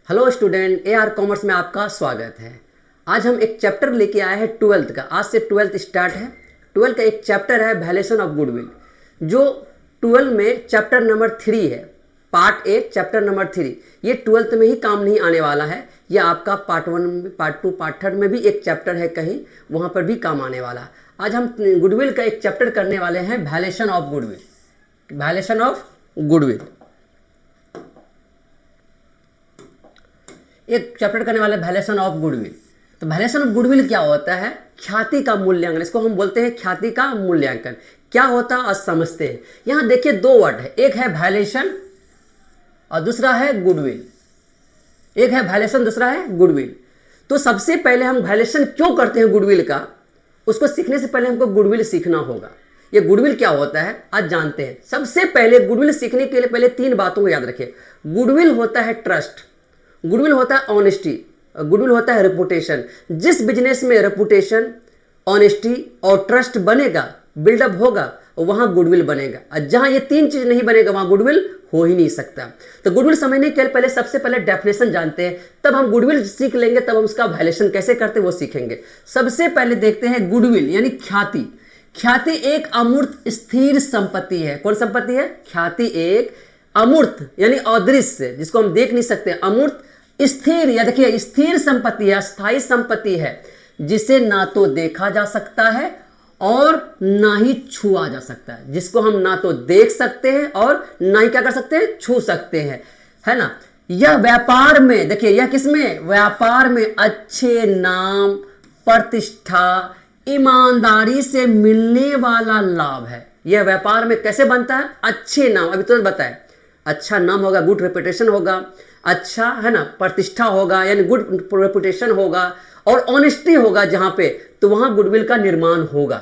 Hello student, AR commerce में आपका स्वागत है। आज हम एक चैप्टर लेके आए हैं 12th का। आज से 12th स्टार्ट है। 12th का एक चैप्टर है वैल्यूएशन ऑफ गुडविल, जो 12 में चैप्टर नंबर 3 है। पार्ट ए चैप्टर नंबर 3 ये 12th में ही काम नहीं आने वाला है। यह आपका पार्ट 1, पार्ट 2, पार्ट 3 में भी एक चैप्टर है, कहीं वहाँ पर भी काम आने वाला है। आज हम गुडविल का एक चैप्टर करने वाले हैं, valuation of goodwill. Valuation of goodwill एक चैप्टर करने वाले वैल्यूएशन ऑफ गुडविल। तो वैल्यूएशन ऑफ गुडविल क्या होता है? ख्याति का मूल्यांकन। इसको हम बोलते हैं ख्याति का मूल्यांकन। क्या होता है आज समझते हैं। यहाँ देखिए दो वर्ड है, एक है वैल्यूएशन और दूसरा है गुडविल। एक है वैल्यूएशन, दूसरा है गुडविल। तो सबसे पहले हम वैल्यूएशन क्यों करते हैं गुडविल का, उसको सीखने से पहले हमको गुडविल सीखना होगा। ये गुडविल क्या होता है आज जानते हैं। सबसे पहले गुडविल सीखने के लिए पहले 3 बातों को याद रखिए। गुडविल होता है ट्रस्ट, गुडविल होता है ऑनेस्टी, गुडविल होता है रेपुटेशन। जिस बिजनेस में रेपुटेशन, ऑनेस्टी और ट्रस्ट बनेगा, बिल्डअप होगा, वहां गुडविल बनेगा। और जहां ये 3 चीज नहीं बनेगा वहां गुडविल हो ही नहीं सकता। तो गुडविल समझने के लिए पहले सबसे पहले डेफिनेशन जानते हैं, तब हम गुडविल सीख लेंगे, तब हम उसका वैल्यूएशन कैसे करते हैं वो सीखेंगे। सबसे पहले देखते हैं गुडविल यानी ख्याति। ख्याति एक अमूर्त स्थिर संपत्ति है। कौन संपत्ति है? ख्याति एक अमूर्त यानी अदृश्य, जिसको हम देख नहीं सकते, अमूर्त स्थिर, या देखिए स्थिर संपत्ति है, स्थायी संपत्ति है, जिसे ना तो देखा जा सकता है और ना ही छुआ जा सकता है। जिसको हम ना तो देख सकते हैं और ना ही क्या कर सकते हैं, छू सकते हैं, है ना। यह व्यापार में, देखिए यह किसमें, व्यापार में अच्छे नाम, प्रतिष्ठा, ईमानदारी से मिलने वाला लाभ है। यह व्यापार में कैसे बनता है? अच्छे नाम, अभी तो बताए, अच्छा नाम होगा, गुड रेपुटेशन होगा, अच्छा है ना, प्रतिष्ठा होगा यानी गुड रेपुटेशन होगा, और ऑनेस्टी होगा जहां पे, तो वहां गुडविल का निर्माण होगा।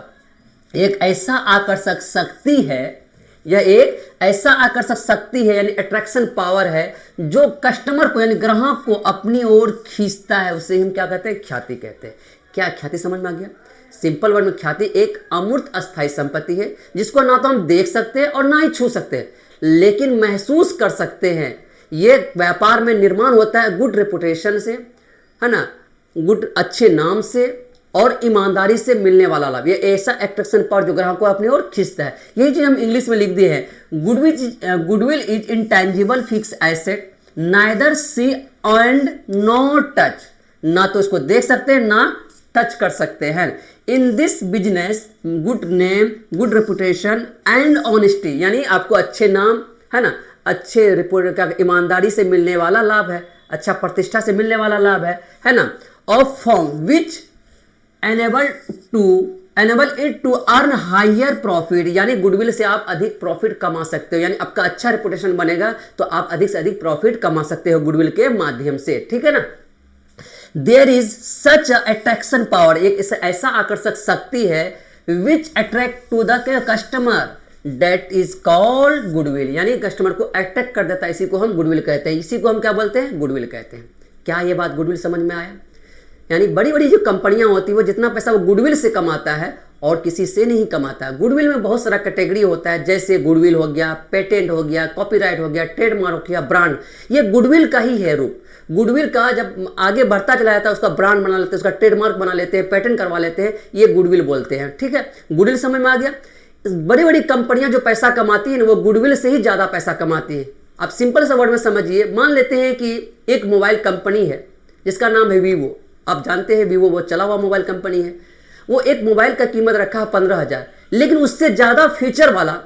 एक ऐसा आकर्षक शक्ति है, यह एक ऐसा आकर्षक शक्ति है यानी अट्रैक्शन पावर है, जो कस्टमर को यानी ग्राहक को अपनी ओर खींचता है। उसे हम क्या कहते हैं? ख्याति कहते हैं। क्या ख्याति समझ में आ गया? सिंपल वर्ड में ख्याति एक अमूर्त अस्थायी संपत्ति है, जिसको ना तो हम देख सकते हैं और ना ही छू सकते हैं, लेकिन महसूस कर सकते हैं। ये व्यापार में निर्माण होता है गुड रेपुटेशन से, है ना, गुड अच्छे नाम से और ईमानदारी से मिलने वाला लाभ। ये ऐसा अट्रैक्शन पावर जो ग्राहक को अपनी ओर खींचता है। यही चीज हम इंग्लिश में लिख दिए हैं, goodwill is intangible fix asset, neither see and no touch. ना तो इसको देख सकते हैं ना टच कर सकते हैं। In this business good name, good reputation and honesty, यानी आपको अच्छे नाम, है ना, अच्छे रिपोर्ट का ईमानदारी से मिलने वाला लाभ है, अच्छा प्रतिष्ठा से मिलने वाला लाभ है ना, of firm which enable it to earn higher profit, यानी गुडविल से आप अधिक प्रॉफिट कमा सकते हो। यानी आपका अच्छा रेपुटेशन बनेगा तो आप अधिक से अधिक प्रॉफिट कमा सकते हो गुडविल के माध्यम से, ठीक है ना। There is such attraction power, एक ऐसा आकर्षक शक्ति है, which attract to the customer, That is called goodwill, यानी कस्टमर को अट्रैक्ट कर देता है। इसी को हम गुडविल कहते हैं। इसी को हम क्या बोलते हैं? गुडविल कहते हैं। क्या ये बात गुडविल समझ में आया? यानी बड़ी बड़ी जो कंपनियां होती है वो जितना पैसा वो गुडविल से कमाता है और किसी से नहीं कमाता। गुडविल में बहुत सारा कैटेगरी होता है, जैसे गुडविल हो गया, पेटेंट हो गया, कॉपीराइट हो गया, ट्रेडमार्क हो गया, ब्रांड। ये गुडविल का ही है रूप। गुडविल का जब आगे बढ़ता चला जाता है, उसका ब्रांड बना लेते हैं, उसका ट्रेडमार्क बना लेते हैं, पेटेंट करवा लेते हैं, ये गुडविल बोलते हैं, ठीक है। गुडविल समझ में आ गया। बड़ी बड़ी कंपनियां जो पैसा कमाती हैं वो गुडविल से ही ज्यादा पैसा कमाती है। आप सिंपल सा वर्ड में समझिए, मान लेते हैं कि एक मोबाइल कंपनी है जिसका नाम है वीवो। आप जानते हैं वीवो वो चला हुआ मोबाइल कंपनी है। वो एक मोबाइल का कीमत रखा है 15,000, लेकिन उससे ज्यादा फीचर वाला,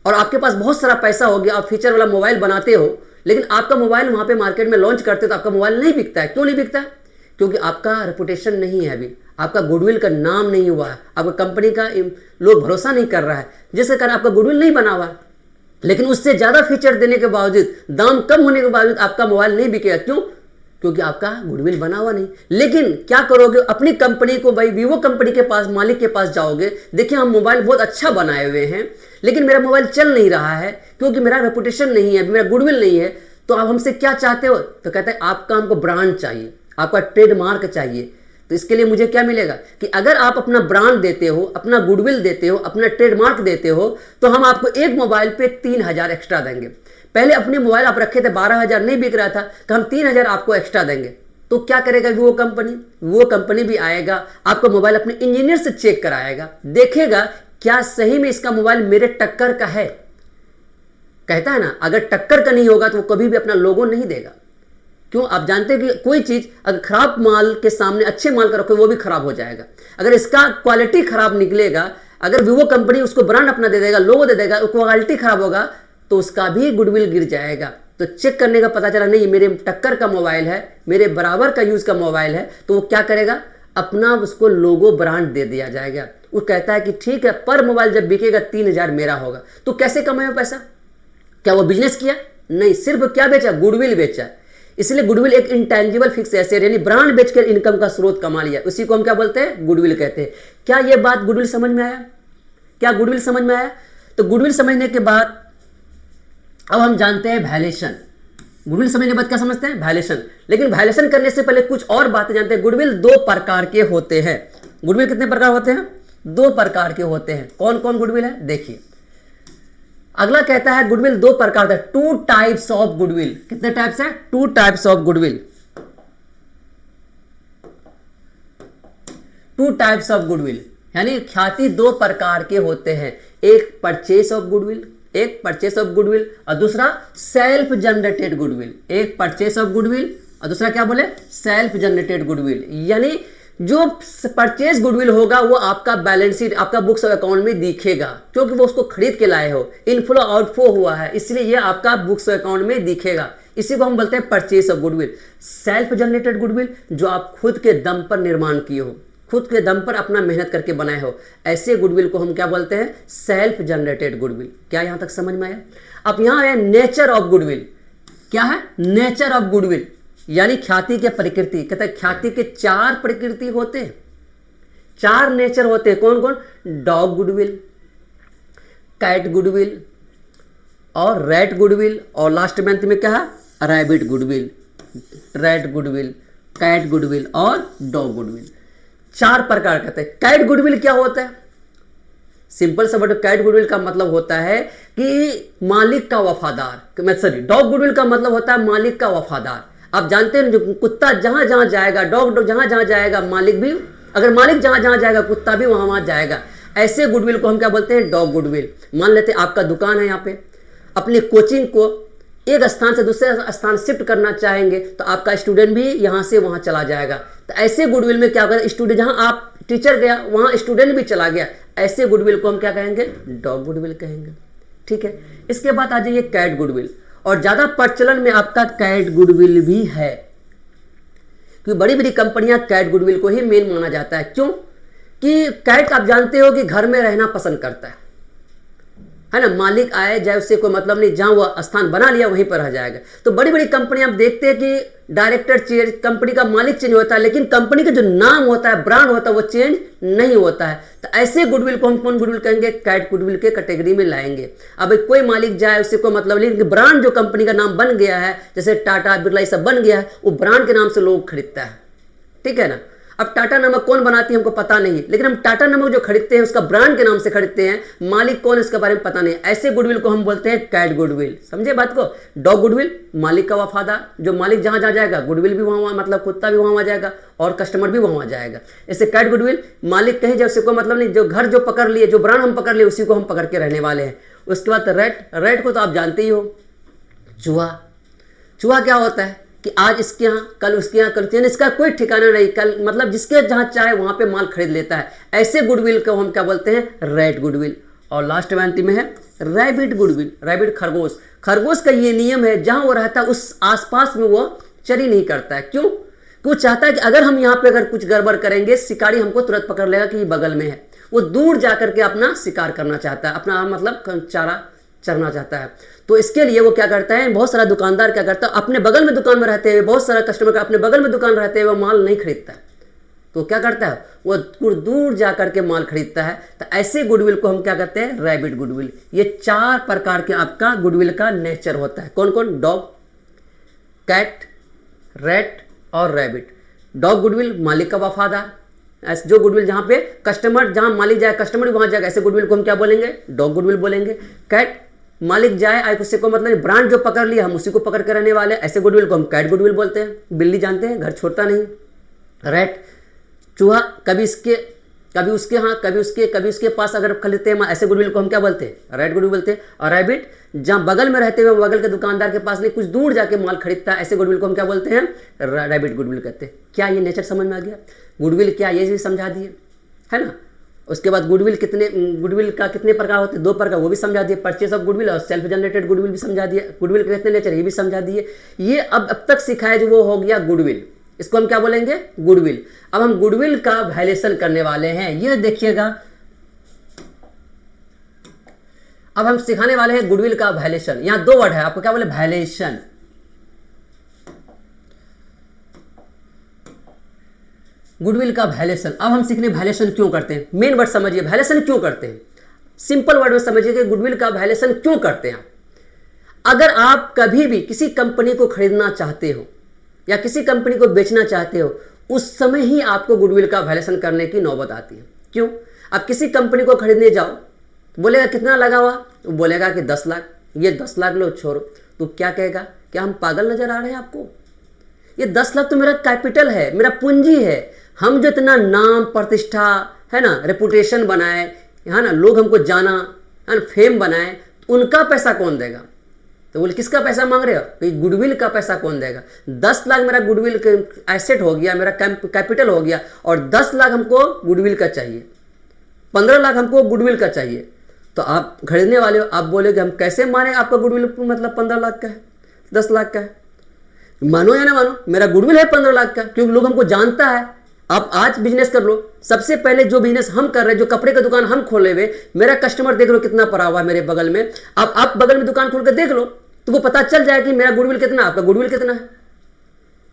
और आपके पास बहुत सारा पैसा हो गया, आप फीचर वाला मोबाइल बनाते हो, लेकिन आपका मोबाइल वहां पे मार्केट में लॉन्च करते हो तो आपका मोबाइल नहीं बिकता है। क्यों नहीं बिकता है? क्योंकि आपका रेपुटेशन नहीं है, अभी आपका गुडविल का नाम नहीं हुआ है, आपका कंपनी का लोग भरोसा नहीं कर रहा है, जिसके कारण आपका गुडविल नहीं बना हुआ। लेकिन उससे ज्यादा फीचर देने के बावजूद, दाम कम होने के बावजूद आपका मोबाइल नहीं बिकेगा। क्यों? क्योंकि आपका गुडविल बना हुआ नहीं। लेकिन क्या करोगे, अपनी कंपनी को, भाई वीवो कंपनी के पास, मालिक के पास जाओगे, देखिए हम मोबाइल बहुत अच्छा बनाए हुए हैं, लेकिन मेरा मोबाइल चल नहीं रहा है क्योंकि मेरा रेपुटेशन नहीं है, मेरा गुडविल नहीं है। तो आप हमसे क्या चाहते हो? तो कहते हैं आपका हमको ब्रांड चाहिए, आपका ट्रेडमार्क चाहिए। तो इसके लिए मुझे क्या मिलेगा कि अगर आप अपना ब्रांड देते हो, अपना गुडविल देते हो, अपना ट्रेडमार्क देते हो, तो हम आपको एक मोबाइल पे 3,000 एक्स्ट्रा देंगे। पहले अपनी मोबाइल आप रखे थे 12,000 नहीं बिक रहा था तो हम 3,000 आपको एक्स्ट्रा देंगे। तो क्या करेगा वीवो कंपनी? वीवो कंपनी भी आएगा, आपका मोबाइल अपने इंजीनियर से चेक कराएगा, देखेगा क्या सही में इसका मोबाइल मेरे टक्कर का है। कहता है ना, अगर टक्कर का नहीं होगा तो वो कभी भी अपना लोगो नहीं देगा। क्यों? आप जानते हैं कि कोई चीज अगर खराब माल के सामने अच्छे माल का रखो वो भी खराब हो जाएगा। अगर इसका क्वालिटी खराब निकलेगा, अगर वीवो कंपनी उसको ब्रांड अपना दे देगा, लोगो दे देगा, क्वालिटी खराब होगा तो उसका भी गुडविल गिर जाएगा। तो चेक करने का पता चला नहीं मेरे टक्कर का मोबाइल है, मेरे बराबर का यूज का मोबाइल है, तो वो क्या करेगा? अपना उसको लोगो ब्रांड दे दिया जाएगा। वो कहता है कि ठीक है, पर मोबाइल जब बिकेगा 3,000 मेरा होगा। तो कैसे कमाया पैसा? क्या वो बिजनेस किया? नहीं, सिर्फ क्या बेचा? गुडविल बेचा। इसलिए गुडविल एक इंटेंजिबल फिक्स एसेट यानी ब्रांड बेचकर इनकम का स्रोत कमा लिया, उसी को हम क्या बोलते हैं? गुडविल कहते हैं। क्या ये बात गुडविल समझ में आया? क्या गुडविल समझ में आया? तो गुडविल समझने के बाद अब हम जानते हैं वैल्यूएशन। गुडविल समझने के बाद क्या समझते हैं? वैल्यूएशन। लेकिन वैल्यूएशन करने से पहले कुछ और बातें जानते हैं। गुडविल 2 प्रकार के होते हैं। गुडविल कितने प्रकार होते हैं? 2 प्रकार के होते हैं। कौन कौन गुडविल है? देखिए, अगला कहता है गुडविल 2 प्रकार है, 2 टाइप्स ऑफ गुडविल। कितने टाइप्स है? 2 types of goodwill. 2 types of goodwill यानी ख्याति 2 प्रकार के होते हैं। एक परचेस ऑफ गुडविल, एक परचेस ऑफ गुडविल, और दूसरा सेल्फ जनरेटेड गुडविल। एक परचेस ऑफ गुडविल और दूसरा क्या बोले? Self generated goodwill. यानी जो परचेज गुडविल होगा वो आपका बैलेंस शीट, आपका बुक्स ऑफ अकाउंट में दिखेगा, क्योंकि वो उसको खरीद के लाए हो, इनफ्लो आउटफ्लो हुआ है, इसलिए ये आपका बुक्स ऑफ अकाउंट में दिखेगा। इसी को हम बोलते हैं purchase of goodwill. Self generated goodwill जो आप खुद के दम पर निर्माण किए हो, खुद के दम पर अपना मेहनत करके बनाए हो, ऐसे गुडविल को हम क्या बोलते हैं? Self generated goodwill. क्या यहां तक समझ में आया? अब यहां है नेचर ऑफ गुडविल। क्या है? नेचर ऑफ गुडविल यानी ख्याति के प्रकृति। कहते हैं ख्याति के 4 प्रकृति होते हैं, 4 नेचर होते हैं। कौन कौन? डॉग गुडविल, कैट गुडविल और रैट गुडविल, और लास्ट में अंत में क्या है? Rabbit goodwill. Rat goodwill, cat goodwill और डॉग गुडविल, 4 प्रकार कहते हैं। कैट गुडविल क्या होता है? सिंपल सा वर्ड कैट गुडविल का मतलब होता है कि मालिक का वफादार। सॉरी, डॉग गुडविल का मतलब होता है मालिक का वफादार। आप जानते हैं जो कुत्ता जहां जहां जाएगा, डॉग जहां जहां जाएगा मालिक भी, अगर मालिक जहां जहां जाएगा कुत्ता भी वहां वहां जाएगा। ऐसे गुडविल को हम क्या बोलते हैं? Dog goodwill. मान लेते हैं आपका दुकान है, यहाँ पे अपनी कोचिंग को एक स्थान से दूसरे स्थान शिफ्ट करना चाहेंगे तो आपका स्टूडेंट भी यहाँ से वहाँ चला जाएगा। तो ऐसे गुडविल में क्या होगा? स्टूडेंट जहाँ आप टीचर गया वहाँ स्टूडेंट भी चला गया। ऐसे गुडविल को हम क्या कहेंगे? डॉग गुडविल कहेंगे। ठीक है, इसके बाद आ जाइए कैट गुडविल। और ज्यादा प्रचलन में आपका कैट गुडविल भी है, क्योंकि बड़ी बड़ी कंपनियां कैट गुडविल को ही मेन माना जाता है। क्यों? कि कैट आप जानते हो कि घर में रहना पसंद करता है ना, मालिक आए जाए उससे कोई मतलब नहीं, जहां वो स्थान बना लिया वहीं पर रह जाएगा। तो बड़ी बड़ी कंपनियां आप देखते हैं कि डायरेक्टर चेंज, कंपनी का मालिक चेंज होता है, लेकिन कंपनी का जो नाम होता है, ब्रांड होता है, वो चेंज नहीं होता है। तो ऐसे गुडविल को हम कौन गुडविल कहेंगे? कैट गुडविल के कैटेगरी में लाएंगे। अब कोई मालिक जाए उससे कोई मतलब नहीं, ब्रांड जो कंपनी का नाम बन गया है, जैसे टाटा बिरला ये सब बन गया है, वो ब्रांड के नाम से लोग खरीदता है। ठीक है ना। अब टाटा नमक कौन बनाती है हमको पता नहीं, लेकिन हम टाटा नमक जो खरीदते हैं उसका ब्रांड के नाम से खरीदते हैं, मालिक कौन इसके बारे में पता नहीं। ऐसे गुडविल को हम बोलते हैं कैट गुडविल। समझे बात को? डॉग गुडविल मालिक का वफादार, जो मालिक जहां जहां जाएगा गुडविल भी वहां मतलब कुत्ता भी वहां जाएगा और कस्टमर भी वहां जाएगा। ऐसे कैट गुडविल मालिक कहीं जैसे कोई मतलब नहीं, जो घर जो पकड़ लिए, जो ब्रांड हम पकड़ लिए उसी को हम पकड़ के रहने वाले हैं। उसके बाद रेट, रेट को तो आप जानते ही हो, चूहा। चूहा क्या होता है कि आज इसके यहाँ कल उसके यहाँ, कल इसका कोई ठिकाना नहीं, कल मतलब जिसके जहां चाहे वहां पे माल खरीद लेता है। ऐसे गुडविल को हम क्या बोलते हैं? Rat goodwill. और लास्ट में अंतिम में है रैबिट गुडविल। रैबिट खरगोश। खरगोश का ये नियम है, जहां वो रहता है उस आसपास में वो चरी नहीं करता है। क्यों? वो चाहता है कि अगर हम यहाँ पे अगर कुछ गड़बड़ करेंगे, शिकारी हमको तुरंत पकड़ लेगा कि बगल में है। वो दूर जाकर के अपना शिकार करना चाहता है, अपना मतलब चारा चरना चाहता है। तो इसके लिए वो क्या करता है, बहुत सारा दुकानदार क्या करता है, अपने बगल में दुकान में रहते हुए, बहुत सारा कस्टमर का अपने बगल में दुकान रहते हुए वो माल नहीं खरीदता है। तो क्या करता है, वो दूर जा करके माल खरीदता है। तो ऐसे गुडविल को हम क्या कहते हैं? Rabbit goodwill. ये 4 प्रकार के आपका गुडविल का नेचर होता है। कौन कौन? डॉग, कैट, रैट और रैबिट। डॉग गुडविल मालिक का वफादार, ऐसे जो गुडविल जहां पे कस्टमर, जहां मालिक जाए कस्टमर वहां जाएगा, ऐसे गुडविल को हम क्या बोलेंगे? डॉग गुडविल बोलेंगे। कैट मालिक जाए आए उससे को मतलब ब्रांड जो पकड़ लिया हम उसी को पकड़ कर रहने वाले, ऐसे गुडविल को हम कैट गुडविल बोलते हैं। बिल्ली जानते हैं घर छोड़ता नहीं। रैट चूहा कभी इसके कभी उसके कभी उसके पास अगर खरीदते हैं ऐसे गुडविल को हम क्या बोलते हैं, रैट गुडविल बोलते हैं। और रैबिट जहाँ बगल में रहते हुए बगल के दुकानदार के पास नहीं कुछ दूर जाके माल खरीदता है, ऐसे गुडविल को हम क्या बोलते हैं, रैबिट गुडविल कहते हैं। क्या ये नेचर समझ में आ गया? गुडविल क्या ये भी समझा दिए, है ना। उसके बाद गुडविल का कितने प्रकार होते हैं, 2 प्रकार, वो भी समझा दिए, परचेस ऑफ गुडविल और सेल्फ जनरेटेड गुडविल भी समझा दिए। गुडविल के कितने नेचर ये भी समझा दिए। ये अब तक सिखाया जो वो हो गया गुडविल, इसको हम क्या बोलेंगे, गुडविल। अब हम गुडविल का वैल्यूएशन करने वाले हैं, ये देखिएगा। अब हम सिखाने वाले हैं गुडविल का वैल्यूएशन। यहां 2 वर्ड है, आपको क्या बोले, वैल्यूएशन। गुडविल का वैल्यूएशन। अब हम सीखने वैल्यूएशन क्यों करते हैं, मेन वर्ड समझिए, वैल्यूएशन क्यों करते हैं। सिंपल वर्ड में समझिए कि गुडविल का वैल्यूएशन क्यों करते हैं। अगर आप कभी भी किसी कंपनी को खरीदना चाहते हो या किसी कंपनी को बेचना चाहते हो, उस समय ही आपको गुडविल का वैल्यूएशन करने की नौबत आती है। क्यों? आप किसी कंपनी को खरीदने जाओ, बोलेगा कितना लगा हुआ, तो बोलेगा कि 10 लाख। ये 10 लाख लो छोड़ो, तो क्या कहेगा, क्या हम पागल नजर आ रहे हैं आपको? ये 10 लाख तो मेरा कैपिटल है, मेरा पूंजी है। हम जो इतना नाम प्रतिष्ठा है ना, रेपुटेशन बनाए, है ना, लोग हमको जाना, है ना, फेम बनाए, उनका पैसा कौन देगा? तो बोले किसका पैसा मांग रहे हो, तो गुडविल का पैसा कौन देगा? 10 लाख मेरा गुडविल एसेट हो गया, मेरा कैपिटल हो गया, और 10 लाख हमको गुडविल का चाहिए, 15 लाख हमको गुडविल का चाहिए। तो आप खरीदने वाले हो, आप बोलेगे हम कैसे माने आपका गुडविल मतलब 15 लाख का है, 10 लाख का है। मानो या ना मानो, मेरा गुडविल है 15 लाख का, क्योंकि लोग हमको जानता है। आप आज बिजनेस कर लो, सबसे पहले जो बिजनेस हम कर रहे हैं, जो कपड़े का दुकान हम खोले हुए, मेरा कस्टमर देख लो कितना पड़ा हुआ है मेरे बगल में। अब आप बगल में दुकान खोल कर देख लो, तो वो पता चल जाए कि मेरा गुडविल कितना, आपका गुडविल कितना है।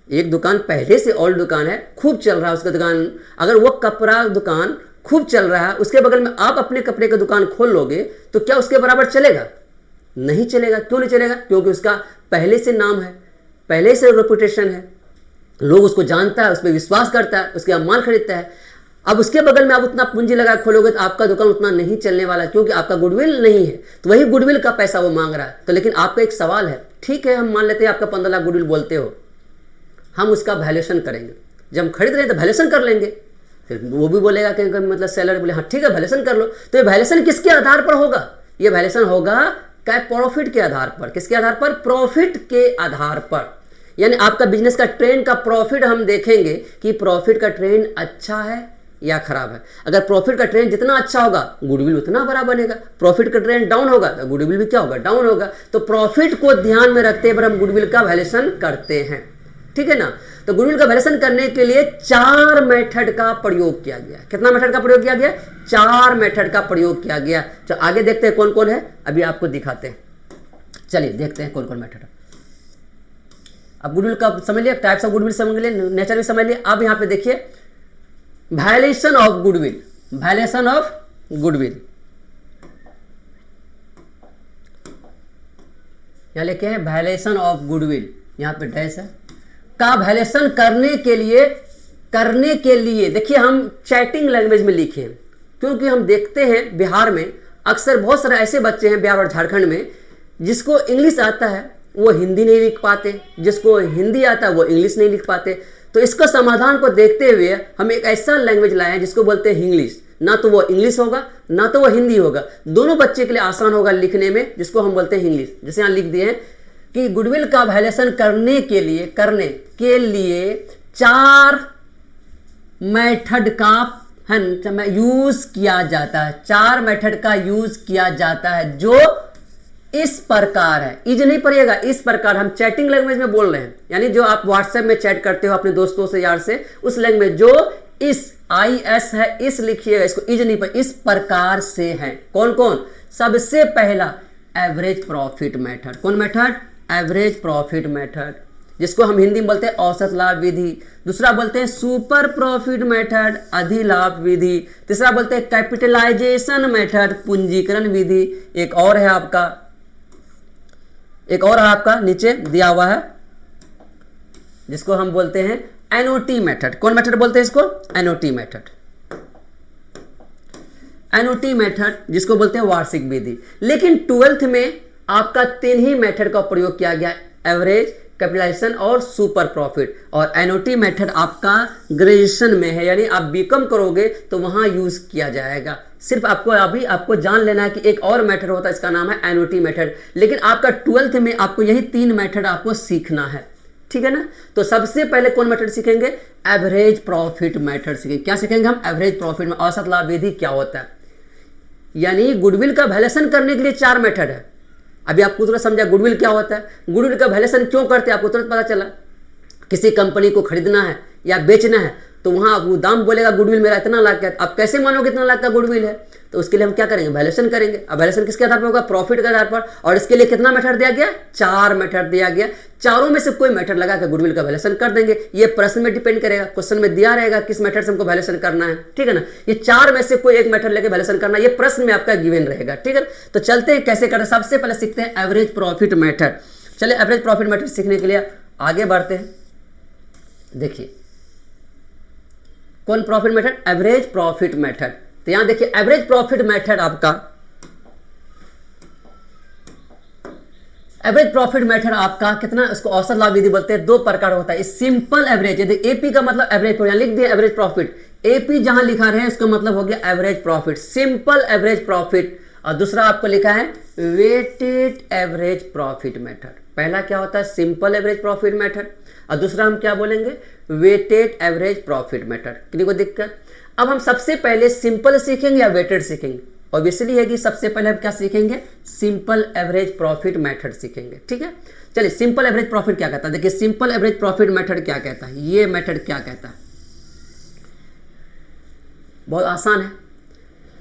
एक दुकान पहले से ओल्ड दुकान है, खूब चल रहा है उसका दुकान, अगर वो कपड़ा दुकान खूब चल रहा है, उसके बगल में आप अपने कपड़े का दुकान खोल लोगे, तो क्या उसके बराबर चलेगा? नहीं चलेगा। क्यों नहीं चलेगा? क्योंकि उसका पहले से नाम है, पहले से रेपुटेशन है, लोग उसको जानता है, उस पर विश्वास करता है, उसके माल खरीदता है। अब उसके बगल में आप उतना पूंजी लगा खोलोगे तो आपका दुकान उतना नहीं चलने वाला, क्योंकि आपका गुडविल नहीं है। तो वही गुडविल का पैसा वो मांग रहा है। तो लेकिन आपका एक सवाल है, ठीक है हम मान लेते हैं आपका 15 लाख गुडविल बोलते हो, हम उसका वैल्यूएशन करेंगे। जब हम खरीद रहे हैं तो वैल्यूएशन कर लेंगे। फिर वो भी बोलेगा कि मतलब सेलर बोले हाँ ठीक है वैल्यूएशन कर लो। तो ये वैल्यूएशन किसके आधार पर होगा? ये वैल्यूएशन होगा क्या, प्रॉफिट के आधार पर। किसके आधार पर? प्रॉफिट के आधार पर। यानी आपका बिजनेस का ट्रेंड का प्रॉफिट हम देखेंगे कि प्रॉफिट का ट्रेंड अच्छा है या खराब है। अगर प्रॉफिट का ट्रेंड जितना अच्छा होगा गुडविल उतना बड़ा बनेगा, प्रॉफिट का ट्रेंड डाउन होगा तो गुडविल भी क्या होगा, डाउन होगा। तो प्रॉफिट को ध्यान में रखते हुए हम गुडविल का वैल्यूएशन करते हैं, ठीक है ना। तो गुडविल का वैल्यूएशन करने के लिए 4 मेथड का प्रयोग किया गया। कितना मेथड का प्रयोग किया गया? 4 मेथड का प्रयोग किया गया। तो आगे देखते हैं कौन कौन है, अभी आपको दिखाते हैं। चलिए देखते हैं कौन कौन मेथड है। अब गुडविल का समझ लिया, टाइप्स ऑफ गुडविल समझ लिए, नेचर भी समझ लिया। अब यहां पे देखिए valuation of goodwill, valuation of goodwill यहां लिखे हैं वैल्यूएशन ऑफ गुडविल, यहां पे डैश है। का वैल्यूएशन करने के लिए देखिए हम चैटिंग लैंग्वेज में लिखे हैं, क्योंकि हम देखते हैं बिहार में अक्सर बहुत सारे ऐसे बच्चे हैं बिहार और झारखंड में जिसको इंग्लिश आता है वो हिंदी नहीं लिख पाते, जिसको हिंदी आता है वो इंग्लिश नहीं लिख पाते। तो इसका समाधान को देखते हुए हम एक ऐसा लैंग्वेज लाए हैं जिसको बोलते हैं इंग्लिश। ना तो वो इंग्लिश होगा ना तो वो हिंदी होगा, दोनों बच्चे के लिए आसान होगा लिखने में, जिसको हम बोलते हैं इंग्लिश। जैसे यहाँ लिख दिए हैं कि गुडविल का वैल्यूएशन करने के लिए 4 मेथड का यूज किया जाता है। 4 मेथड का यूज किया जाता है जो इस प्रकार है। इज नहीं पढ़िएगा, इस प्रकार। हम चैटिंग लैंग्वेज में बोल रहे हैं, यानी जो आप व्हाट्सएप में चैट करते हो अपने दोस्तों से यार से, उस लैंग्वेज जो इस IS है, इस लिखिएगा, इसको इज नहीं पर इस प्रकार से है। कौन कौन? सबसे पहला एवरेज प्रॉफिट मेथड। कौन मेथड? एवरेज प्रॉफिट मेथड, जिसको हम हिंदी में बोलते हैं औसत लाभ विधि। दूसरा बोलते हैं सुपर प्रॉफिट मेथड, अधिलाभ विधि। तीसरा बोलते हैं कैपिटलाइजेशन मेथड, पूंजीकरण विधि। एक और है आपका नीचे दिया हुआ है जिसको हम बोलते हैं एनओटी मेथड। कौन मेथड बोलते हैं इसको? NOT method. एनओटी मेथड जिसको बोलते हैं वार्षिक विधि। लेकिन 12th में आपका 3 ही मेथड का प्रयोग किया गया, एवरेज, कैपिटलाइजेशन और सुपर प्रॉफिट। और एनओटी मेथड आपका ग्रेजुएशन में है, यानी आप बीकॉम करोगे तो वहां यूज किया जाएगा। सिर्फ आपको जान लेना है कि एक और मेथड होता है, इसका नाम है एनओटी मेथड, लेकिन आपका 12th में आपको यही 3 मेथड आपको सीखना है, ठीक है ना। तो सबसे पहले कौन मेथड सीखेंगे? एवरेज प्रॉफिट मेथड सीखेंगे। क्या सीखेंगे हम? एवरेज प्रॉफिट में औसत लाभ विधि क्या होता है, यानी गुडविल का वैल्यूएशन करने के लिए 4 मेथड है। अभी आपको तुरंत समझा गुडविल क्या होता है, गुडविल का वैल्यूएशन क्यों करते हैं, आपको तुरंत पता चला। किसी कंपनी को खरीदना है या बेचना है तो वहां वो दाम बोलेगा गुडविल मेरा इतना लाख का, आप कैसे मानोगे इतना लाख का गुडविल है? तो उसके लिए हम क्या करेंगे? वैल्यूएशन करेंगे। अब वैल्यूएशन किसके आधार पर होगा? प्रॉफिट के आधार पर। और इसके लिए कितना मेथड दिया गया? 4 मेथड दिया गया। चारों में से कोई मेथड लगा कर गुडविल का वैल्यूएशन कर देंगे। ये प्रश्न में डिपेंड करेगा, क्वेश्चन में दिया रहेगा किस मेथड से हमको वैल्यूएशन करना है, ठीक है ना। ये 4 में से कोई एक मेथड लेके वैल्यूएशन करना, ये प्रश्न में आपका गिवन रहेगा, ठीक है। तो चलते हैं कैसे करते हैं। सबसे पहले सीखते हैं एवरेज प्रॉफिट मेथड। चलिए एवरेज प्रॉफिट मेथड सीखने के लिए आगे बढ़ते हैं। देखिए कौन profit method? Average profit method. तो यहां देखिए एवरेज प्रॉफिट मेथड आपका, एवरेज प्रॉफिट मेथड आपका कितना, इसको औसत लाभ विधि बोलते हैं। 2 प्रकार होता है, सिंपल एवरेज, यदि एपी का मतलब एवरेज, यहां लिख दिया एवरेज प्रॉफिट, एपी जहां लिखा रहे इसका मतलब हो गया average profit, simple average profit. और दूसरा आपको लिखा है वेटेड एवरेज प्रॉफिट मेथड। पहला क्या होता है? सिंपल एवरेज प्रॉफिट मेथड, और दूसरा हम क्या बोलेंगे? Weighted average profit method. किसी को दिक्कत? अब हम सबसे पहले सिंपल सीखेंगे या वेटेड सीखेंगे? ऑब्वियसली है कि सबसे पहले हम क्या सीखेंगे? सिंपल एवरेज प्रॉफिट मेथड सीखेंगे, ठीक है। चलिए सिंपल एवरेज प्रॉफिट क्या कहता है, देखिए सिंपल एवरेज प्रॉफिट मेथड क्या कहता है, ये मेथड क्या कहता है, बहुत आसान है।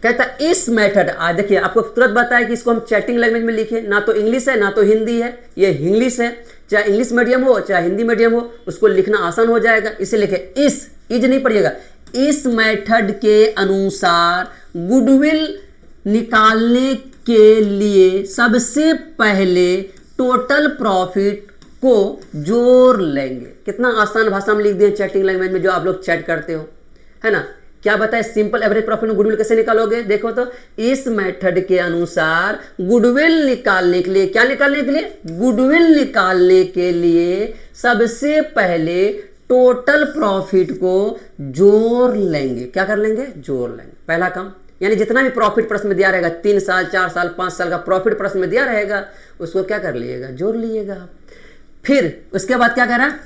कहता है इस मेथड, देखिए आपको तुरंत बताया कि इसको हम चैटिंग लैंग्वेज में लिखे, ना तो इंग्लिश है ना तो हिंदी है, ये इंग्लिश है, चाहे इंग्लिश मीडियम हो चाहे हिंदी मीडियम हो, उसको लिखना आसान हो जाएगा। इसे लिखे इज नहीं पढ़िएगा, इस मेथड के अनुसार गुडविल निकालने के लिए सबसे पहले टोटल प्रॉफिट को जोड़ लेंगे। कितना आसान भाषा में लिख दिए चैटिंग लैंग्वेज में, जो आप लोग चैट करते हो, है ना। क्या बताए? सिंपल एवरेज प्रॉफिट में गुडविल कैसे निकालोगे? देखो तो इस मेथड के अनुसार गुडविल निकालने के लिए, क्या निकालने के लिए? गुडविल निकालने के लिए सबसे पहले टोटल प्रॉफिट को जोड़ लेंगे। क्या कर लेंगे? जोड़ लेंगे। पहला काम, यानी जितना भी प्रॉफिट प्रश्न में दिया रहेगा, 3 साल 4 साल 5 साल का प्रॉफिट प्रश्न में दिया रहेगा, उसको क्या कर लीजिएगा? जोड़ लीजिएगा। फिर उसके बाद क्या कर रहा है?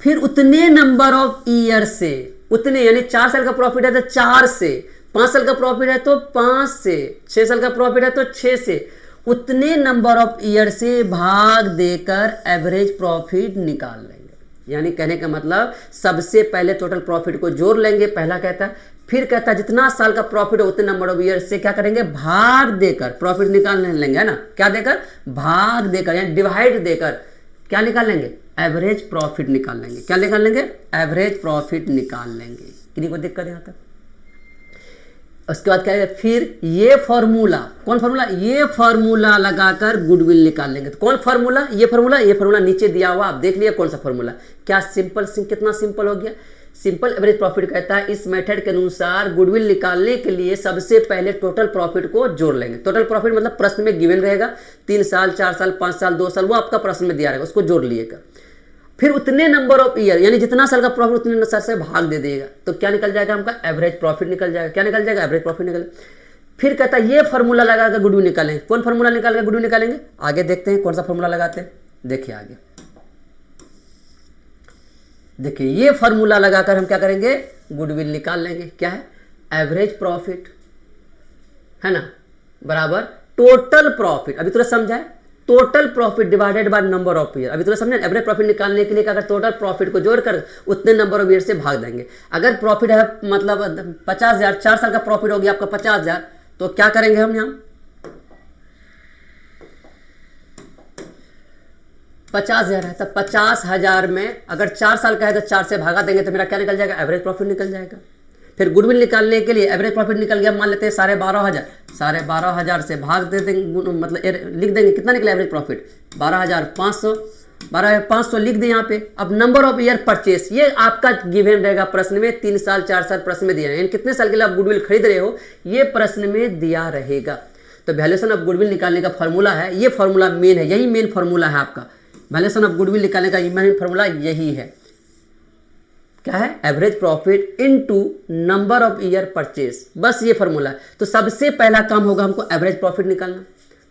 फिर उतने नंबर ऑफ ईयर से, उतने यानी 4 साल का प्रॉफिट है तो 4 से, 5 साल का प्रॉफिट है तो 5 से, 6 साल का प्रॉफिट है तो 6 से, उतने नंबर ऑफ ईयर से भाग देकर एवरेज प्रॉफिट निकाल लेंगे। यानी कहने का मतलब सबसे पहले टोटल प्रॉफिट को जोड़ लेंगे, पहला कहता है। फिर कहता है जितना साल का प्रॉफिट है उतने नंबर ऑफ ईयर से क्या करेंगे? भाग देकर प्रॉफिट निकाल लेंगे, है ना। क्या देकर? भाग देकर, यानी डिवाइड देकर क्या निकाल लेंगे? एवरेज प्रॉफिट निकाल लेंगे। क्या निकाल लेंगे? एवरेज प्रॉफिट निकाल लेंगे। किसी को दिक्कत यहां तक? उसके बाद क्या है? फिर ये फॉर्मूला, कौन फॉर्मूला? ये फॉर्मूला लगाकर गुडविल निकाल लेंगे। तो कौन फॉर्मूला? ये फॉर्मूला नीचे दिया हुआ, आप देख लिया कौन सा फॉर्मूला। क्या सिंपल, कितना सिंपल हो गया। सिंपल एवरेज प्रॉफिट कहता है इस मेथड के अनुसार गुडविल निकालने के लिए सबसे पहले टोटल प्रॉफिट को जोड़ लेंगे। टोटल प्रॉफिट मतलब प्रश्न में गिवन रहेगा, 3 साल 4 साल 5 साल 2 साल, वो आपका प्रश्न में दिया रहेगा, उसको जोड़ लिएगा। फिर उतने नंबर ऑफ ईयर, यानी जितना साल का प्रॉफिट उतने साल से भाग दे देगा, तो क्या निकल जाएगा? हमका एवरेज प्रॉफिट निकल जाएगा। क्या निकल जाएगा? एवरेज प्रॉफिट निकल। फिर कहता है ये फॉर्मूला लगाकर गुडविल निकालेंगे। कौन फॉर्मूला निकालेगा? गुडविल निकालेंगे। आगे देखते हैं कौन सा फॉर्मूला लगाते हैं, देखिए आगे देखिए, ये फॉर्मूला लगाकर हम क्या करेंगे? गुडविल निकाल लेंगे। क्या है? एवरेज प्रॉफिट, है ना, बराबर टोटल प्रॉफिट। अभी तुरंत समझा है? Total profit divided by number of year. अभी तुरंत समझा? एवरेज प्रॉफिट निकालने के लिए अगर टोटल प्रॉफिट को जोड़कर उतने नंबर ऑफ ईयर से भाग देंगे। अगर प्रॉफिट है मतलब 50,000, 4 साल का प्रॉफिट हो गया आपका 50,000, तो क्या करेंगे हम यहाँ? 50,000 है तो 50,000 में अगर 4 साल का है तो 4 से भागा देंगे तो मेरा क्या निकल जाएगा? एवरेज प्रॉफिट निकल जाएगा। फिर गुडविल निकालने के लिए एवरेज प्रॉफिट निकल गया, मान लेते हैं 12,500, 12,500 से भाग दे देंगे, मतलब लिख देंगे कितना निकला एवरेज प्रॉफिट? 12,500, 12,500 लिख दें यहाँ पे। अब नंबर ऑफ ईयर परचेस, ये आपका गिवन रहेगा प्रश्न में, 3 साल 4 साल प्रश्न में दिया है, कितने साल के लिए आप गुडविल खरीद रहे हो, ये प्रश्न में दिया रहेगा। तो वैल्यूएशन ऑफ गुडविल निकालने का फॉर्मूला है, ये फॉर्मूला मेन है, यही मेन फॉर्मूला है आपका। वैल्यूएशन ऑफ गुडविल निकालने का मेन फॉर्मूला यही है, क्या है, average profit into number of year purchase, बस ये फॉर्मूला है। तो सबसे पहला काम होगा हमको एवरेज प्रॉफिट निकालना।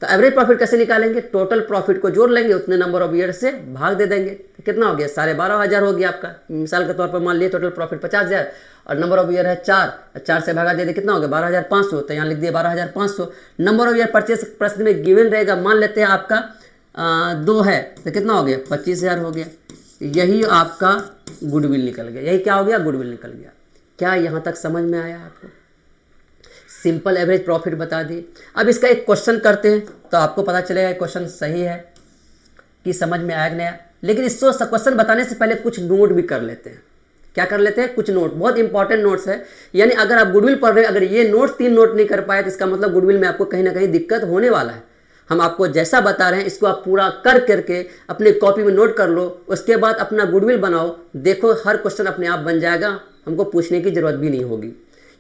तो एवरेज प्रॉफिट कैसे निकालेंगे, टोटल प्रॉफिट को जोड़ लेंगे, उतने नंबर ऑफ ईयर से भाग दे देंगे। तो कितना हो गया, 12,500 हो गया आपका। मिसाल के तौर पर मान लिए टोटल प्रॉफिट 50,000 और नंबर ऑफ ईयर है 4 से भागा दे दे कितना हो गया, 12,500। तो यहाँ लिख दिया 12,500। नंबर ऑफ ईयर परचेज प्रश्न में गिवन रहेगा, मान लेते हैं आपका 2 है, तो कितना हो गया, 25,000 हो गया। यही आपका गुडविल निकल गया, यही क्या हो गया, गुडविल निकल गया। क्या यहाँ तक समझ में आया आपको? सिंपल एवरेज प्रॉफिट बता दी। अब इसका एक क्वेश्चन करते हैं तो आपको पता चलेगा क्वेश्चन सही है कि समझ में आया नया। लेकिन इसको क्वेश्चन बताने से पहले कुछ नोट भी कर लेते हैं। क्या कर लेते हैं, कुछ नोट, बहुत इंपॉर्टेंट नोट्स है। यानी अगर आप गुडविल पढ़ रहे हैं, अगर ये नोट 3 नोट नहीं कर पाए तो इसका मतलब गुडविल में आपको कहीं ना कहीं दिक्कत होने वाला है। हम आपको जैसा बता रहे हैं इसको आप पूरा कर करके अपने कॉपी में नोट कर लो, उसके बाद अपना गुडविल बनाओ। देखो हर क्वेश्चन अपने आप बन जाएगा, हमको पूछने की जरूरत भी नहीं होगी।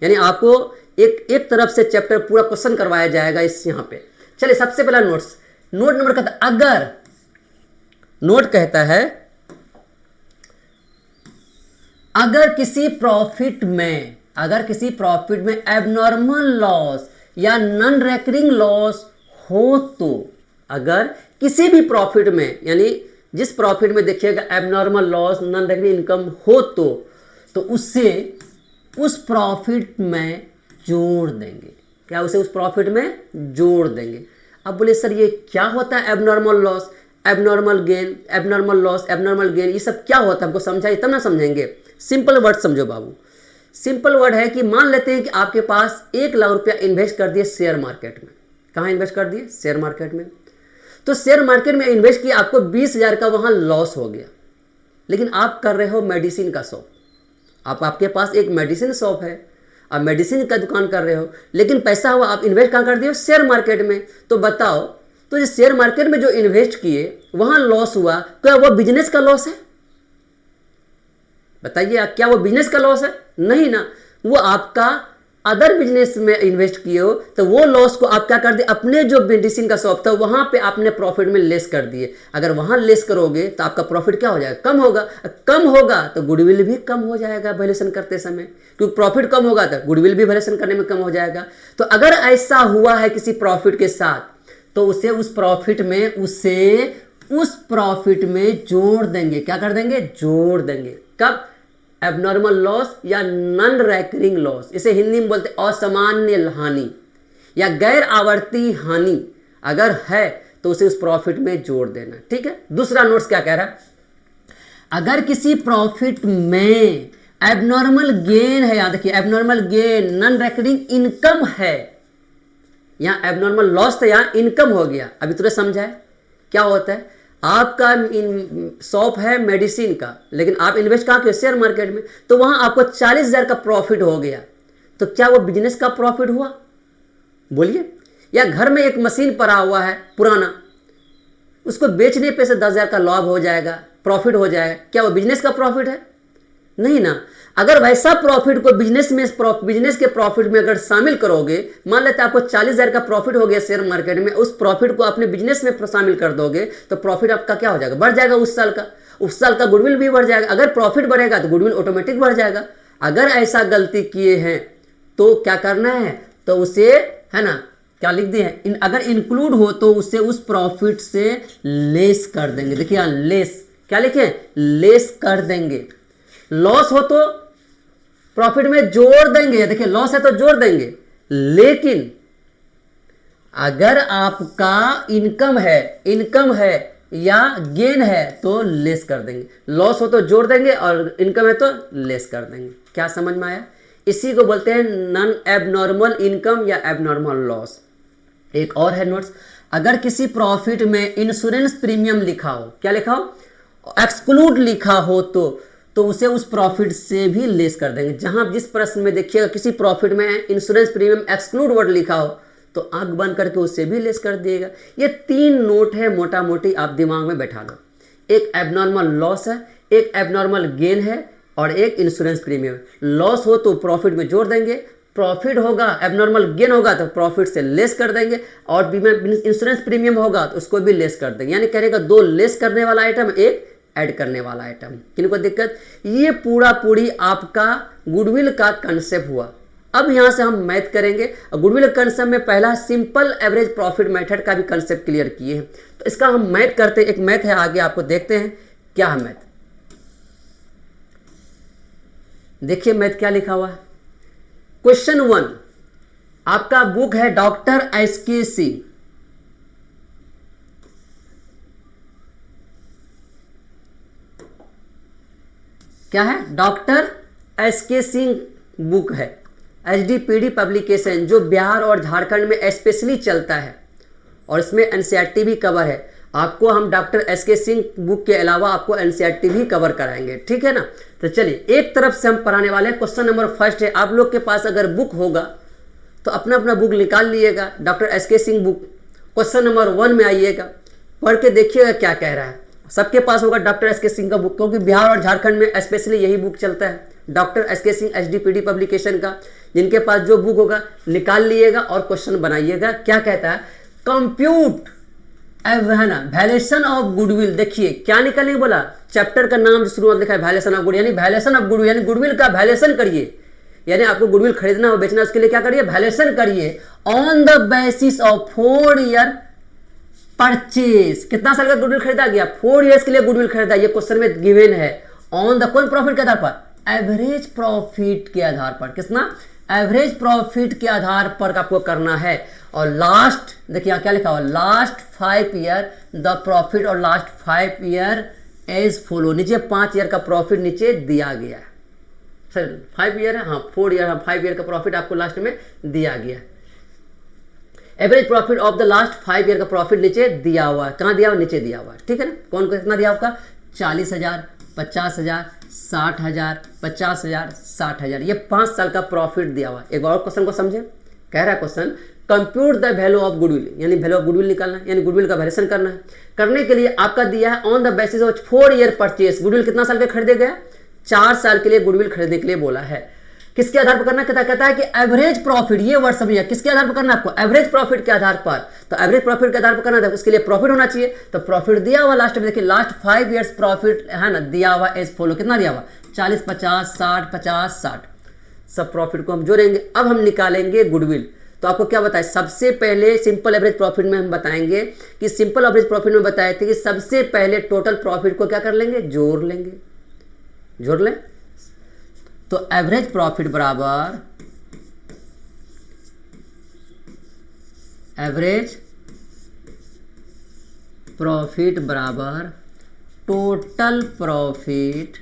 यानी आपको एक तरफ से चैप्टर पूरा क्वेश्चन करवाया जाएगा इस यहाँ पे। चलिए सबसे पहला नोट नंबर कहता है, अगर नोट कहता है अगर किसी प्रॉफिट में एबनॉर्मल लॉस या नॉन रेकरिंग लॉस हो तो, अगर किसी भी प्रॉफिट में, यानी जिस प्रॉफिट में देखिएगा abnormal loss non recurring income हो तो उससे उस प्रॉफिट में जोड़ देंगे। क्या उसे उस प्रॉफिट में जोड़ देंगे। अब बोले सर ये क्या होता है, abnormal loss, abnormal gain, abnormal loss, abnormal gain, ये सब क्या होता है, हमको समझाइए तब ना समझेंगे। सिंपल वर्ड समझो बाबू। सिंपल वर्ड है कि मान लेते हैं कि आपके पास 1 लाख रुपया इन्वेस्ट कर दिए शेयर मार्केट में। कहाँ इन्वेस्ट कर दिए, शेयर मार्केट में। तो शेयर मार्केट में इन्वेस्ट किया, आपको 20,000 का वहां लॉस हो गया। लेकिन आप कर रहे हो मेडिसिन का शॉप, आपके पास एक मेडिसिन शॉप है, आप मेडिसिन का दुकान कर रहे हो, लेकिन पैसा हुआ आप इन्वेस्ट कहाँ कर दिए, शेयर मार्केट में। तो बताओ, तो जो शेयर मार्केट में जो इन्वेस्ट किए वहां लॉस हुआ, क्या वो बिजनेस का लॉस है? बताइए क्या वो बिजनेस का लॉस है? नहीं ना, वो आपका अदर बिजनेस में इन्वेस्ट किए हो, तो वो लॉस को आप क्या कर दिए, अपने जो मेडिसिन का शॉप था वहां पे आपने प्रॉफिट में लेस कर दिए। अगर वहां लेस करोगे तो आपका प्रॉफिट क्या हो जाएगा, कम होगा। कम होगा तो गुडविल भी कम हो जाएगा वैल्यूएशन करते समय, क्योंकि प्रॉफिट कम होगा तो गुडविल भी वैल्यूएशन करने में कम हो जाएगा। तो अगर ऐसा हुआ है किसी प्रॉफिट के साथ, तो उसे उस प्रॉफिट में जोड़ देंगे। क्या कर देंगे, जोड़ देंगे। कब, एबनॉर्मल लॉस या नॉन रेकरिंग लॉस, इसे हिंदी में बोलते हैं असामान्य हानि या गैर आवर्ती हानि, अगर है तो उसे उस प्रॉफिट में जोड़ देना। ठीक है। दूसरा नोट्स क्या कह रहा है, अगर किसी प्रॉफिट में एबनॉर्मल गेन है, याद रखिए abnormal gain, non recurring income है, यहां एबनॉर्मल लॉस था, यहां इनकम हो गया। अभी तुरंत समझाए क्या होता है। आपका शॉप है मेडिसिन का, लेकिन आप इन्वेस्ट कहाँ किए, शेयर मार्केट में, तो वहां आपको 40,000 का प्रॉफिट हो गया। तो क्या वो बिजनेस का प्रॉफिट हुआ, बोलिए? या घर में एक मशीन पड़ा हुआ है पुराना, उसको बेचने पे से 10,000 का लाभ हो जाएगा, प्रॉफिट हो जाएगा, क्या वो बिजनेस का प्रॉफिट है? नहीं ना। अगर वैसा प्रॉफिट को बिजनेस के प्रॉफिट में अगर शामिल करोगे, मान लेते आपको 40,000 का प्रॉफिट हो गया शेयर मार्केट में, उस प्रॉफिट को अपने बिजनेस में शामिल कर दोगे तो प्रॉफिट आपका क्या हो जाएगा, बढ़ जाएगा। उस साल का गुडविल भी बढ़ जाएगा। अगर प्रॉफिट बढ़ेगा तो गुडविल ऑटोमेटिक बढ़ जाएगा। अगर ऐसा गलती किए हैं तो क्या करना है, तो उसे, है ना, क्या लिख दिए हैं, अगर इंक्लूड हो तो उसे उस प्रॉफिट से लेस कर देंगे। देखिए लेस, क्या लिखे, लेस कर देंगे। लॉस हो तो प्रॉफिट में जोड़ देंगे, देखिए लॉस है तो जोड़ देंगे। लेकिन अगर आपका इनकम है या गेन है तो लेस कर देंगे। लॉस हो तो जोड़ देंगे और इनकम है तो लेस कर देंगे। क्या समझ में आया? इसी को बोलते हैं नॉन एबनॉर्मल इनकम या एबनॉर्मल लॉस। एक और है नोट्स, अगर किसी प्रॉफिट में इंश्योरेंस प्रीमियम लिखा हो, क्या लिखा हो, एक्सक्लूड लिखा हो तो उसे उस प्रॉफिट से भी लेस कर देंगे। जहां जिस प्रश्न में देखिएगा किसी प्रॉफिट में इंश्योरेंस प्रीमियम एक्सक्लूड वर्ड लिखा हो तो आंख बंद करके उससे भी लेस कर दिएगा। ये 3 नोट है, मोटा मोटी आप दिमाग में बैठा लो। एक एबनॉर्मल लॉस है, एक एबनॉर्मल गेन है और एक इंश्योरेंस प्रीमियम। लॉस हो तो प्रॉफिट में जोड़ देंगे, प्रॉफिट होगा, एबनॉर्मल गेन होगा तो प्रॉफिट से लेस कर देंगे, और बीमा इंश्योरेंस प्रीमियम होगा तो उसको भी लेस कर देंगे। यानी कहने का दो लेस करने वाला आइटम, एक ऐड करने वाला आइटम। किनको दिक्कत? ये पूरा पूरी आपका गुडविल का कंसेप्ट हुआ। अब यहां से हम मैथ करेंगे, और गुडविल कंसेप्ट में पहला सिंपल एवरेज प्रॉफिट मेथड का भी कंसेप्ट क्लियर किए हैं। तो इसका हम मैथ करते हैं, एक मैथ है आगे आपको देखते हैं क्या है मैथ। देखिए मैथ क्या लिखा हुआ है। क्वेश्चन 1 आपका बुक है डॉक्टर एसके सिंह। क्या है? डॉक्टर एसके सिंह बुक है, एचडीपीडी पब्लिकेशन, जो बिहार और झारखंड में स्पेशली चलता है, और इसमें एनसीईआरटी भी कवर है। आपको हम डॉक्टर एसके सिंह बुक के अलावा आपको एनसीईआरटी भी कवर कराएंगे, ठीक है ना। तो चलिए एक तरफ से हम पढ़ाने वाले हैं। क्वेश्चन नंबर फर्स्ट है, आप लोग के पास अगर बुक होगा तो अपना अपना बुक निकाल लीजिएगा, doctor SK Singh book. Question number 1 में आइएगा, पढ़ के देखिएगा क्या कह रहा है। सबके पास होगा डॉक्टर एसके सिंह का बुक, क्योंकि बिहार और झारखंड में स्पेशली यही बुक चलता है, डॉक्टर एसके सिंह एचडीपीडी पब्लिकेशन का। जिनके पास जो बुक होगा निकाल लिएगा और क्वेश्चन बनाइएगा। क्या कहता है? Compute valuation of goodwill. देखिए क्या निकालने बोला, चैप्टर का नाम शुरुआत लिखा है वैल्यूएशन ऑफ गुडविल, यानी वैल्यूएशन ऑफ गुडविल, यानी गुडविल का वैल्यूएशन करिए। यानी आपको गुडविल खरीदना हो, बेचना, उसके लिए क्या करिए? वैल्यूएशन करिए on the basis of 4 year purchase. कितना साल का गुडविल खरीदा गया? 4 ईयर्स के लिए गुडविल खरीदा। ये क्वेश्चन में गिवन है। ऑन द कौन प्रॉफिट के आधार पर? एवरेज प्रॉफिट के आधार पर। कितना? एवरेज प्रॉफिट के आधार पर आपको करना है। और लास्ट देखिए क्या लिखा हुआ, लास्ट 5 ईयर द प्रॉफिट, और लास्ट 5 ईयर एज फॉलो। नीचे 5 ईयर का प्रॉफिट नीचे दिया गया है। सर 5 ईयर है, हाँ 4 ईयर, 5 ईयर का प्रॉफिट आपको लास्ट में दिया गया है। Average profit of the last 5 year का प्रॉफिट नीचे दिया हुआ है। कहाँ दिया हुआ? नीचे दिया हुआ है, ठीक है ना। कौन कितना दिया आपका? 40,000, 50,000, 60,000, 50,000, 60,000। ये 5 साल का प्रॉफिट दिया हुआ है। एक और क्वेश्चन को समझे। कह रहा है question compute the value of goodwill, यानी वैल्यू ऑफ गुडविल निकालना है, यानी गुडविल का वैल्यूएशन करना है। करने के लिए आपका दिया है on the basis of 4 year purchase. Goodwill कितना साल के खरीदे गए? 4 साल के लिए गुडविल खरीदने के लिए बोला है। किसके आधार पर करना? कहता है कि एवरेज प्रॉफिट, ये वर्ड समझिए, किसके आधार पर करना है आपको? एवरेज प्रॉफिट के आधार पर। तो एवरेज प्रॉफिट के आधार पर करना था, उसके लिए प्रॉफिट होना चाहिए। तो प्रॉफिट दिया हुआ लास्ट में, देखिए लास्ट 5 ईयर्स प्रॉफिट है ना दिया हुआ एज फॉलो। कितना दिया हुआ? 40, 50, 60, 50, 60। सब प्रॉफिट को हम जोड़ेंगे। अब हम निकालेंगे गुडविल। तो आपको क्या बताए? सबसे पहले सिंपल एवरेज प्रॉफिट में हम बताएंगे कि सिंपल एवरेज प्रॉफिट में बताए थे कि सबसे पहले टोटल प्रॉफिट को क्या कर लेंगे? जोड़ लेंगे। जोड़ लें तो एवरेज प्रॉफिट बराबर एवरेज प्रॉफिट बराबर total profit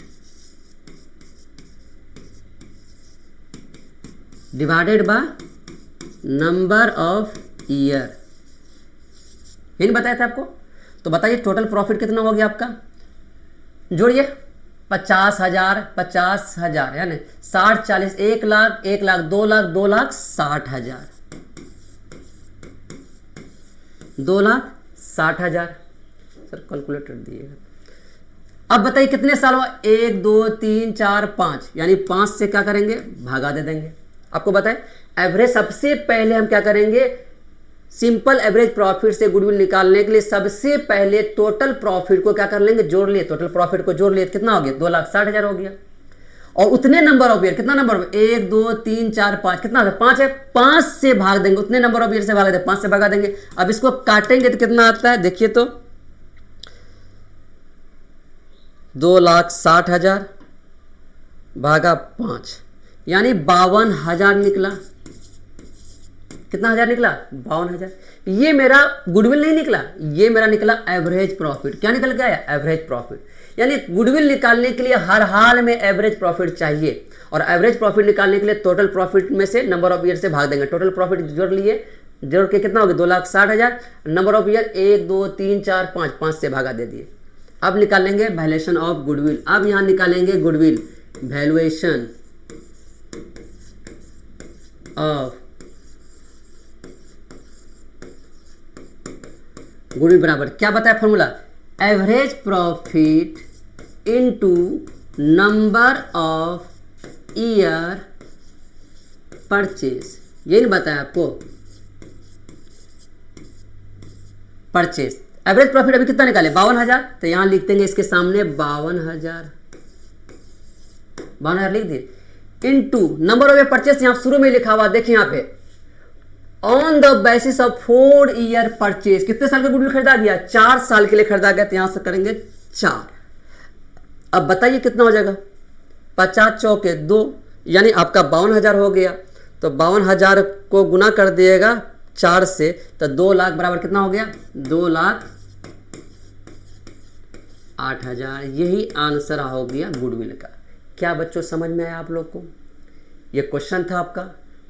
divided by number of year. ये नहीं बताया था आपको? तो बताइए टोटल प्रॉफिट कितना हो गया आपका? जोड़िए 50,000, 50,000 यानी 60, 40, 1 लाख, 1 लाख, 2 लाख, 2 लाख 60,000, 2 लाख 60,000। सर कैलकुलेटर दिएगा। अब बताइए कितने साल हुआ? 1, 2, 3, 4, 5, यानी 5 से क्या करेंगे? भागा दे देंगे। आपको बताएं एवरेज, सबसे पहले हम क्या करेंगे? सिंपल एवरेज प्रॉफिट से गुडविल निकालने के लिए सबसे पहले टोटल प्रॉफिट को क्या कर लेंगे? जोड़ लिए। टोटल प्रॉफिट को जोड़ लिए, कितना हो गया? 2,60,000 हो गया। और उतने नंबर ऑफ ईयर, कितना नंबर ऑफ? 1, 2, 3, 4, 5, कितना है? 5 है। 5 से भाग देंगे, उतने नंबर ऑफ ईयर से भाग देंगे, 5 से भागा देंगे। अब इसको काटेंगे तो कितना आता है? देखिए तो 2,60,000 भागा 5, यानी 52,000 निकला। कितना हजार निकला? 52,000। ये मेरा गुडविल नहीं निकला, ये मेरा निकला एवरेज प्रॉफिट। क्या निकल के आया? Average profit. यानी गुडविल निकालने के लिए हर हाल में एवरेज प्रॉफिट चाहिए, और एवरेज प्रॉफिट निकालने के लिए टोटल प्रॉफिट में से नंबर ऑफ ईयर से भाग देंगे। टोटल प्रॉफिट जोड़ लिए, जोड़ के कितना हो गया? 2,60,000। नंबर ऑफ ईयर 1, 2, 3, 4, 5, 5 से भागा दे दिए। अब निकालेंगे वैल्यूएशन ऑफ गुडविल। अब यहां निकालेंगे गुडविल वैल्यूएशन ऑफ गुडविल बराबर क्या बताया formula? Average profit into number of year purchase, ये नहीं बताया आपको, परचेज। एवरेज प्रॉफिट अभी कितना निकाले 52,000, तो यहां लिख देंगे इसके सामने 52,000, 52,000 लिख दिए, इनटू नंबर ऑफ परचेस यहां शुरू में लिखा हुआ, देखिए यहां पे on the basis of 4 year purchase, कितने साल का गुडविल खरीदा गया, 4 साल के लिए खरीदा गया, तो यहां से करेंगे 4। अब बताइए कितना हो जाएगा, 50 चौके 2, यानी आपका 52,000 हो गया। तो 52,000 को गुना कर दिएगा 4 से, तो 2 लाख बराबर कितना हो गया, 2,08,000। यही आंसर हो गया गुडविल का। क्या बच्चों समझ में आया आप लोग को? ये क्वेश्चन था आपका,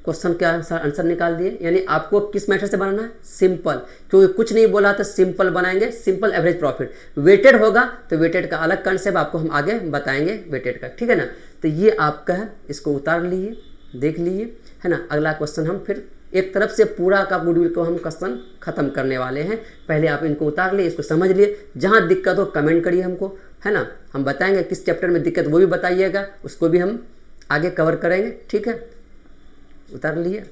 क्वेश्चन का आंसर निकाल दिए। यानी आपको किस मेथड से बनाना है, सिंपल, क्योंकि कुछ नहीं बोला तो सिंपल बनाएंगे, सिंपल एवरेज प्रॉफिट। वेटेड होगा तो वेटेड का अलग कंसेप्ट आपको हम आगे बताएंगे वेटेड का, ठीक है ना। तो ये आपका है, इसको उतार लीजिए, देख लीजिए, है ना। अगला क्वेश्चन हम फिर एक तरफ से पूरा का गुडविल को हम क्वेश्चन खत्म करने वाले हैं। पहले आप इनको उतार लिए, इसको समझ लिए, जहाँ दिक्कत हो कमेंट करिए हमको, है ना। हम बताएंगे किस चैप्टर में दिक्कत, वो भी बताइएगा, उसको भी हम आगे कवर करेंगे, ठीक है। उतार लिए।